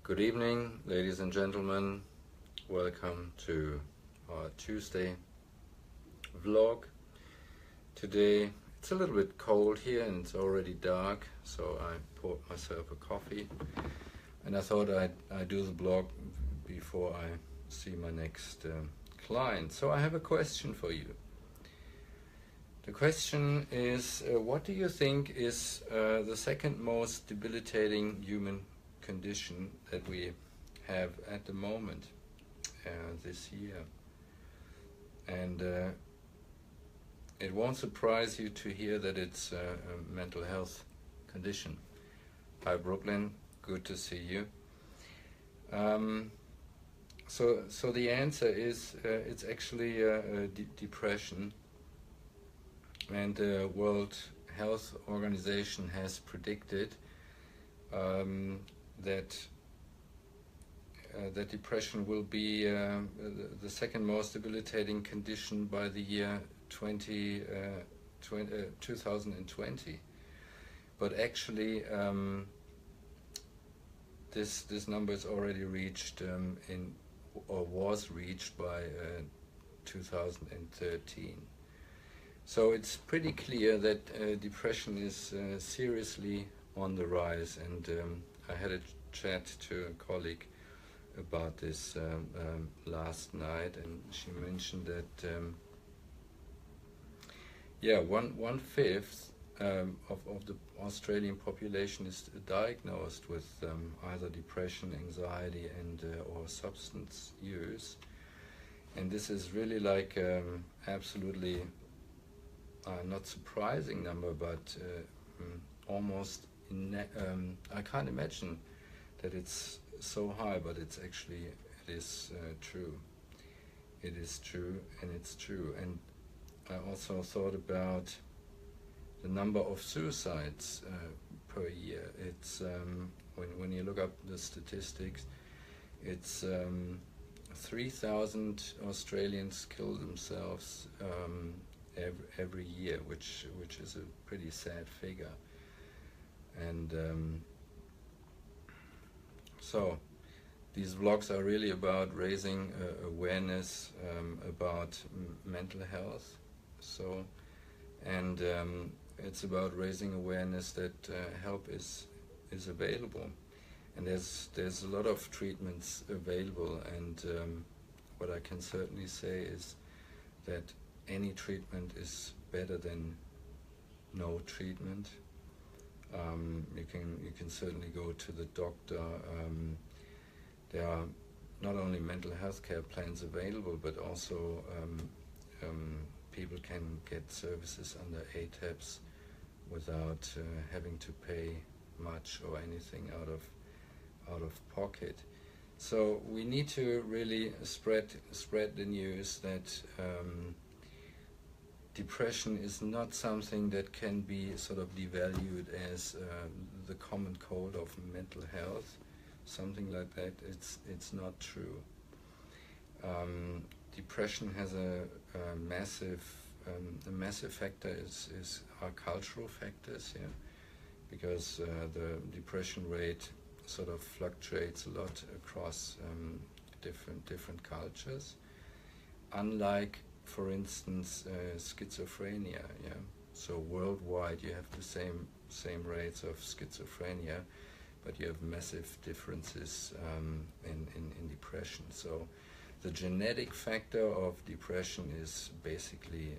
Good evening, ladies and gentlemen. Welcome to our Tuesday vlog. Today it's a little bit cold here and it's already dark, so I poured myself a coffee and I thought I'd do the vlog before I see my next client. So I have a question for you. The question is, what do you think is the second most debilitating human condition that we have at the moment this year? And it won't surprise you to hear that it's a mental health condition. Hi Brooklyn, good to see you. So the answer is it's actually depression. And the World Health Organization has predicted that depression will be the second most debilitating condition by the year 2020. But actually, this number is already reached was reached by 2013. So it's pretty clear that depression is seriously on the rise, and I had a chat to a colleague about this last night, and she mentioned that one fifth of the Australian population is diagnosed with either depression, anxiety, and or substance use, and this is really like absolutely not surprising number, but almost I can't imagine that it's so high, but it's actually true. It is true, and it's true. And I also thought about the number of suicides per year. It's when you look up the statistics, it's 3,000 Australians kill themselves every year, which is a pretty sad figure. And so these vlogs are really about raising awareness about mental health. So, and it's about raising awareness that help is available, and there's a lot of treatments available. And what I can certainly say is that any treatment is better than no treatment. You can certainly go to the doctor. There are not only mental health care plans available, but also people can get services under ATAPs without having to pay much or anything out of pocket. So we need to really spread the news that depression is not something that can be sort of devalued as the common cold of mental health, something like that. It's not true. Depression has a massive factor is our cultural factors here, because the depression rate sort of fluctuates a lot across different cultures, unlike, for instance, schizophrenia. Yeah, so worldwide you have the same rates of schizophrenia, but you have massive differences in depression. So the genetic factor of depression is basically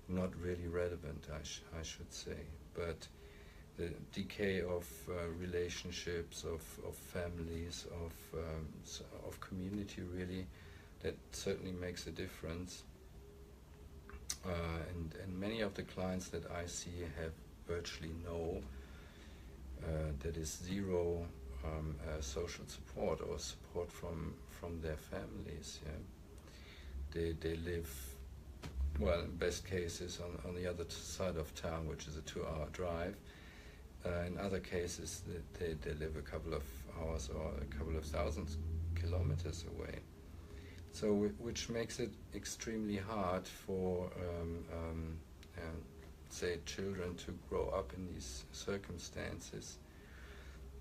not really relevant, I should say. But the decay of relationships, of families, of community, really, that certainly makes a difference. And many of the clients that I see have virtually no, that is zero social support or support from their families. Yeah, they live, well, in best cases on the other side of town, which is a 2-hour drive. In other cases, they live a couple of hours or a couple of thousand kilometers away. So, which makes it extremely hard for, say, children to grow up in these circumstances.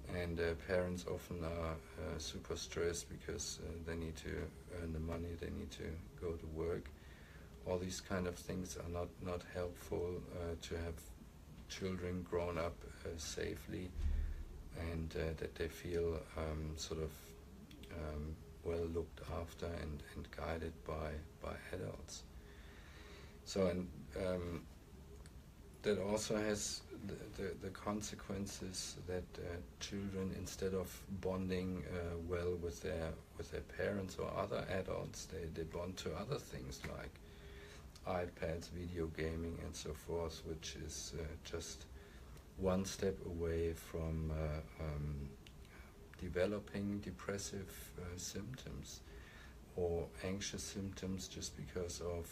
and parents often are super stressed because they need to earn the money, they need to go to work. All these kind of things are not helpful to have children grown up safely, and that they feel sort of well looked after and guided by adults. So, and that also has the consequences that children, instead of bonding well with their parents or other adults, they bond to other things like iPads, video gaming, and so forth, which is just one step away from developing depressive symptoms or anxious symptoms, just because of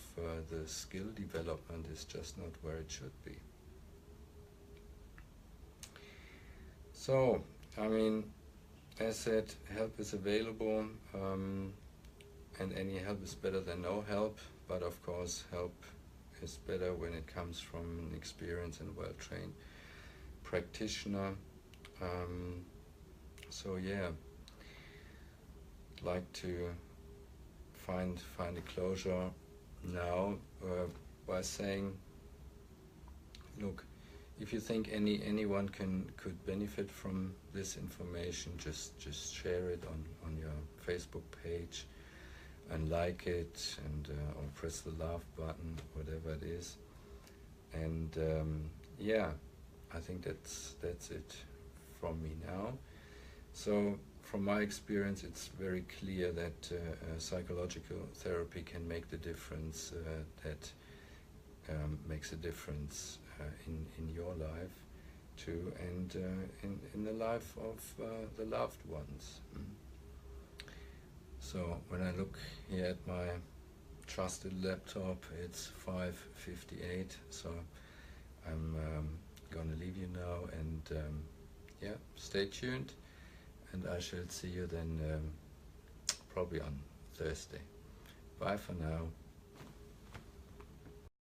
the skill development is just not where it should be. So, I mean, as said, help is available, and any help is better than no help, but of course help is better when it comes from an experienced and well-trained practitioner. So yeah, I'd like to find a closure now by saying, look, if you think anyone could benefit from this information, just share it on your Facebook page and like it, and or press the love button, whatever it is. And yeah, I think that's it from me now. So from my experience, it's very clear that psychological therapy can make the difference, that makes a difference in your life too, and in the life of the loved ones. So when I look here at my trusted laptop, it's 5:58, so I'm gonna leave you now, and yeah, stay tuned, and I shall see you then probably on Thursday. Bye for now.